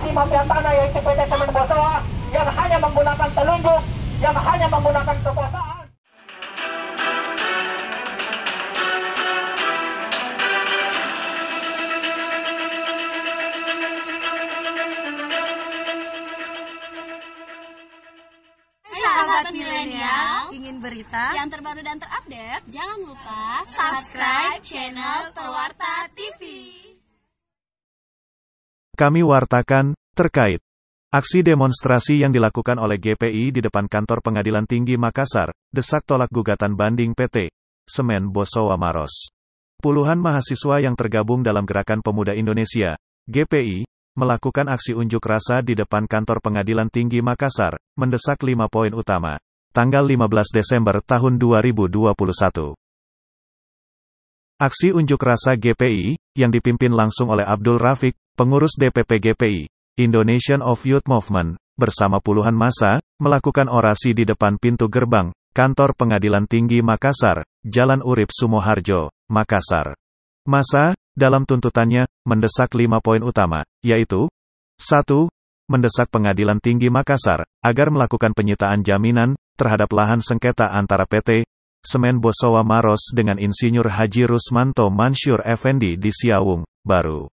aksi mafia tanah yaitu PT Semen Bosowa yang hanya menggunakan telunjuk, yang hanya menggunakan kekuasaan. Sahabat milenial, ingin berita yang terbaru dan terupdate? Jangan lupa subscribe channel Pewarta TV. Kami wartakan, terkait aksi demonstrasi yang dilakukan oleh GPI di depan kantor Pengadilan Tinggi Makassar, desak tolak gugatan banding PT Semen Bosowa Maros. Puluhan mahasiswa yang tergabung dalam Gerakan Pemuda Indonesia, GPI, melakukan aksi unjuk rasa di depan kantor Pengadilan Tinggi Makassar, mendesak 5 poin utama. Tanggal 15 Desember tahun 2021. Aksi unjuk rasa GPI, yang dipimpin langsung oleh Abdul Rafiq, pengurus DPP GPI, Indonesian of Youth Movement, bersama puluhan massa, melakukan orasi di depan pintu gerbang, kantor Pengadilan Tinggi Makassar, Jalan Urip Sumoharjo, Makassar. Massa, dalam tuntutannya, mendesak 5 poin utama, yaitu 1. Mendesak Pengadilan Tinggi Makassar, agar melakukan penyitaan jaminan, terhadap lahan sengketa antara PT Semen Bosowa Maros dengan Insinyur Haji Rusmanto Mansyur Effendi di Siawung, Baru.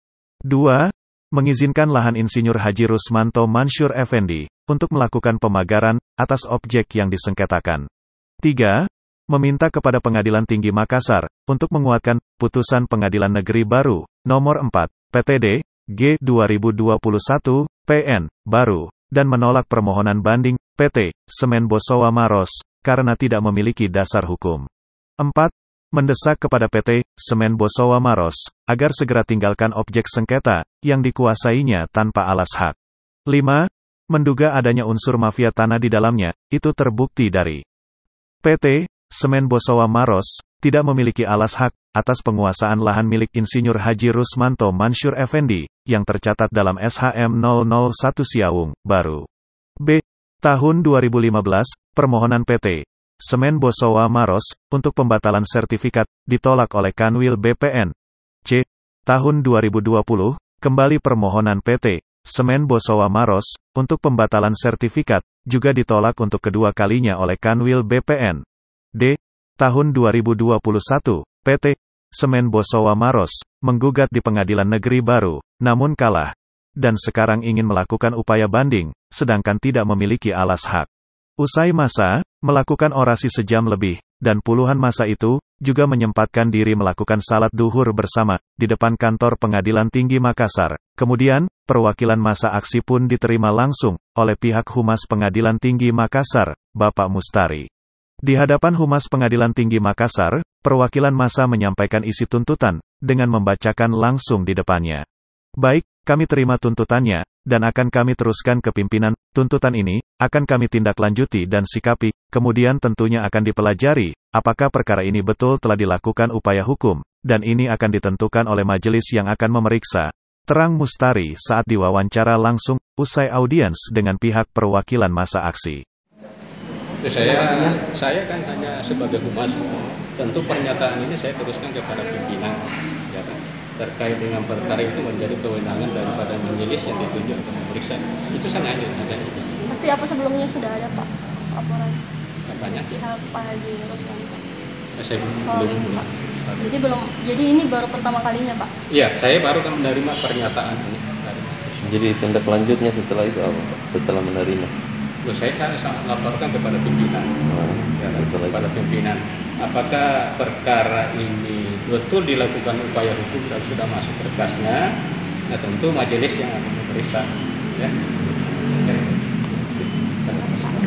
2. Mengizinkan lahan Insinyur Haji Rusmanto Mansyur Effendi, untuk melakukan pemagaran, atas objek yang disengketakan. 3. Meminta kepada Pengadilan Tinggi Makassar, untuk menguatkan, putusan Pengadilan Negeri Baru, nomor 4, PTD, G 2021, PN, Baru, dan menolak permohonan banding, PT Semen Bosowa Maros, karena tidak memiliki dasar hukum. 4. Mendesak kepada PT Semen Bosowa Maros, agar segera tinggalkan objek sengketa, yang dikuasainya tanpa alas hak. 5. Menduga adanya unsur mafia tanah di dalamnya, itu terbukti dari PT Semen Bosowa Maros, tidak memiliki alas hak, atas penguasaan lahan milik Insinyur Haji Rusmanto Mansyur Effendi, yang tercatat dalam SHM 001 Siawung, Baru. B. Tahun 2015, permohonan PT Semen Bosowa Maros, untuk pembatalan sertifikat, ditolak oleh Kanwil BPN. C. Tahun 2020, kembali permohonan PT Semen Bosowa Maros, untuk pembatalan sertifikat, juga ditolak untuk kedua kalinya oleh Kanwil BPN. D. Tahun 2021, PT Semen Bosowa Maros, menggugat di Pengadilan Negeri Baru, namun kalah. Dan sekarang ingin melakukan upaya banding, sedangkan tidak memiliki alas hak. Usai massa melakukan orasi sejam lebih, dan puluhan massa itu, juga menyempatkan diri melakukan salat duhur bersama, di depan kantor Pengadilan Tinggi Makassar. Kemudian, perwakilan massa aksi pun diterima langsung, oleh pihak Humas Pengadilan Tinggi Makassar, Bapak Mustari. Di hadapan Humas Pengadilan Tinggi Makassar, perwakilan massa menyampaikan isi tuntutan, dengan membacakan langsung di depannya. Baik, kami terima tuntutannya, dan akan kami teruskan ke pimpinan. Tuntutan ini, akan kami tindak lanjuti dan sikapi, kemudian tentunya akan dipelajari, apakah perkara ini betul telah dilakukan upaya hukum, dan ini akan ditentukan oleh majelis yang akan memeriksa. Terang Mustari saat diwawancara langsung, usai audiens dengan pihak perwakilan massa aksi. Saya kan hanya sebagai humas, tentu pernyataan ini saya teruskan kepada pimpinan, ya kan? Terkait dengan perkara itu menjadi kewenangan daripada majelis yang ditunjuk untuk memeriksa. Itu sangat adil. Tapi apa sebelumnya sudah ada Pak laporan? Apanya? Pihak Pak Haji Rusmanto. Saya belum. Jadi ini baru pertama kalinya Pak? Iya, saya baru kan menerima pernyataan ini. Jadi tindak lanjutnya setelah itu apa Pak? Setelah menerima? Saya laporkan kepada pimpinan, kepada pimpinan. Apakah perkara ini betul dilakukan upaya hukum dan sudah masuk berkasnya? Nah, tentu majelis yang akan memeriksa. Ya.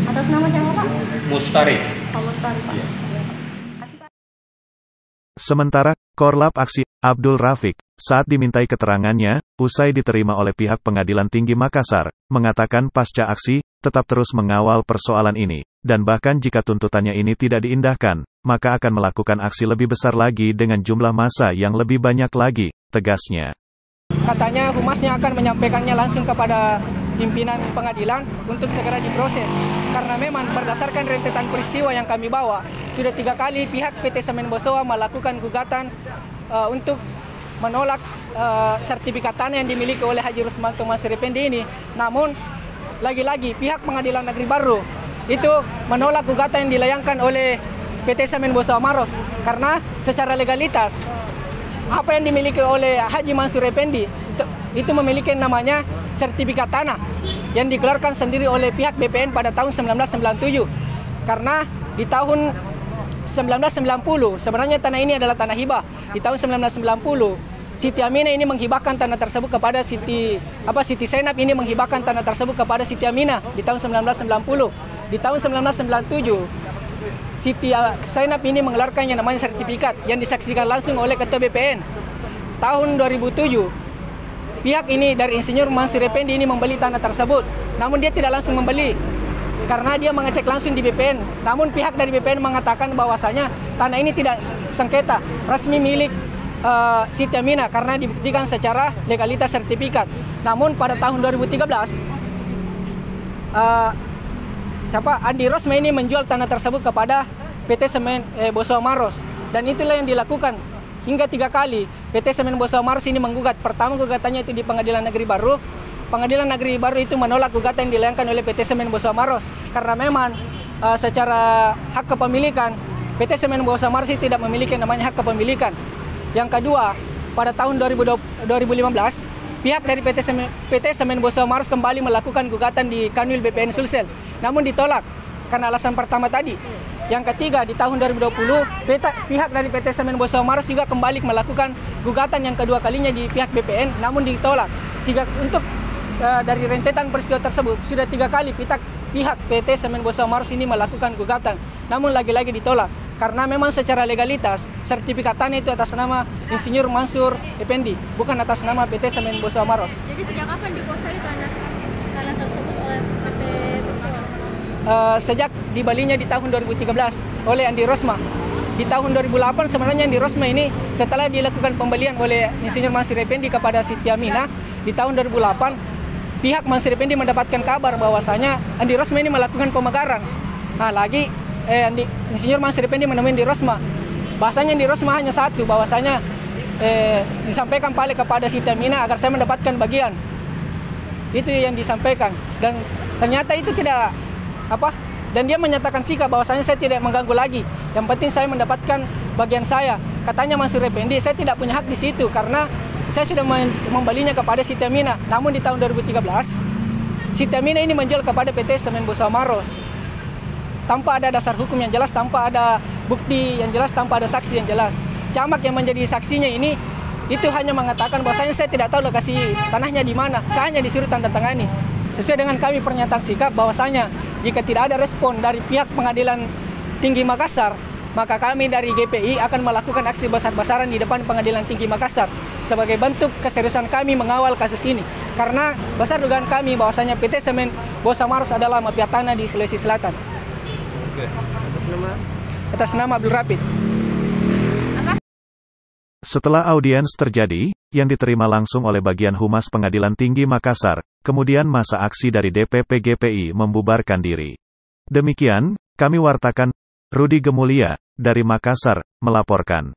Atas nama siapa Pak? Mustari. Pak Mustari Pak. Ya. Sementara, Korlap Aksi, Abdul Rafiq, saat dimintai keterangannya, usai diterima oleh pihak Pengadilan Tinggi Makassar, mengatakan pasca aksi, tetap terus mengawal persoalan ini, dan bahkan jika tuntutannya ini tidak diindahkan, maka akan melakukan aksi lebih besar lagi dengan jumlah massa yang lebih banyak lagi, tegasnya. Katanya humasnya akan menyampaikannya langsung kepada pimpinan pengadilan untuk segera diproses. Karena memang berdasarkan rentetan peristiwa yang kami bawa, sudah 3 kali pihak PT Semen Bosowa melakukan gugatan untuk menolak sertifikat tanah yang dimiliki oleh Haji Rusmanto Mansur Effendi ini. Namun lagi-lagi pihak Pengadilan Negeri Baru itu menolak gugatan yang dilayangkan oleh PT Semen Boso Maros karena secara legalitas apa yang dimiliki oleh Haji Mansur Effendi itu memiliki namanya sertifikat tanah yang dikeluarkan sendiri oleh pihak BPN pada tahun 1997. Karena di tahun 1990 sebenarnya tanah ini adalah tanah hibah. Di tahun 1990 Siti Aminah ini menghibahkan tanah tersebut kepada Siti Zainab ini menghibahkan tanah tersebut kepada Siti Aminah di tahun 1990. Di tahun 1997 Siti Zainab ini mengeluarkan yang namanya sertifikat yang disaksikan langsung oleh Ketua BPN. Tahun 2007 pihak ini dari Insinyur Mansur Effendi ini membeli tanah tersebut. Namun dia tidak langsung membeli karena dia mengecek langsung di BPN. Namun pihak dari BPN mengatakan bahwasanya tanah ini tidak sengketa, resmi milik Siti Aminah karena dibuktikan secara legalitas sertifikat. Namun pada tahun 2013 Andi Rosma ini menjual tanah tersebut kepada PT Semen Boso Maros, dan itulah yang dilakukan hingga 3 kali. PT Semen Boso Maros ini menggugat. Pertama gugatannya itu di Pengadilan Negeri Baru. Pengadilan Negeri Baru itu menolak gugatan yang dilayangkan oleh PT Semen Boso Maros karena memang secara hak kepemilikan PT Semen Boso Maros tidak memiliki namanya hak kepemilikan. Yang kedua, pada tahun 2015 pihak dari PT Semen Boso Maros kembali melakukan gugatan di Kanwil BPN Sulsel, namun ditolak karena alasan pertama tadi. Yang ketiga, di tahun 2020 pihak dari PT Semen Boso Maros juga kembali melakukan gugatan yang kedua kalinya di pihak BPN, namun ditolak. Dari rentetan peristiwa tersebut sudah 3 kali pihak PT Semen Boso Maros ini melakukan gugatan, namun lagi-lagi ditolak karena memang secara legalitas sertifikat tanah itu atas nama Insinyur Mansur Effendi, bukan atas nama PT Semen Boso Maros. Jadi sejak kapan dikuasai tanah tersebut oleh PT Boso? Sejak dibalinya di tahun 2013 oleh Andi Rosma. Di tahun 2008 sebenarnya Andi Rosma ini setelah dilakukan pembelian oleh Insinyur Mansur Effendi kepada Siti Aminah di tahun 2008, pihak Mansur Effendi mendapatkan kabar bahwasanya Andi Rosma ini melakukan pemegaran. Nah Insinyur Mansur Effendi menemui Andi Rosma. Bahasanya Andi Rosma hanya satu, bahwasanya disampaikan paling kepada Siti Aminah agar saya mendapatkan bagian. Itu yang disampaikan, dan ternyata itu tidak dan dia menyatakan sikap bahwasanya saya tidak mengganggu lagi. Yang penting saya mendapatkan bagian saya. Katanya Mansur Effendi, saya tidak punya hak di situ karena saya sudah membelinya kepada Siti Aminah. Namun di tahun 2013 Siti Aminah ini menjual kepada PT Semen Boso Maros tanpa ada dasar hukum yang jelas, tanpa ada bukti yang jelas, tanpa ada saksi yang jelas. Camat yang menjadi saksinya ini itu hanya mengatakan bahwasanya saya tidak tahu lokasi tanahnya di mana. Saya hanya disuruh tanda tangani. Sesuai dengan kami pernyataan sikap bahwasanya jika tidak ada respon dari pihak Pengadilan Tinggi Makassar, maka kami dari GPI akan melakukan aksi besar-besaran di depan Pengadilan Tinggi Makassar sebagai bentuk keseriusan kami mengawal kasus ini. Karena besar dugaan kami bahwasanya PT Semen Boso Maros adalah mafia tanah di Sulawesi Selatan. Oke. Atas nama Abdul Rapid. Setelah audiens terjadi, yang diterima langsung oleh bagian Humas Pengadilan Tinggi Makassar, kemudian masa aksi dari DPP GPI membubarkan diri. Demikian, kami wartakan, Rudi Gemulia, dari Makassar, melaporkan.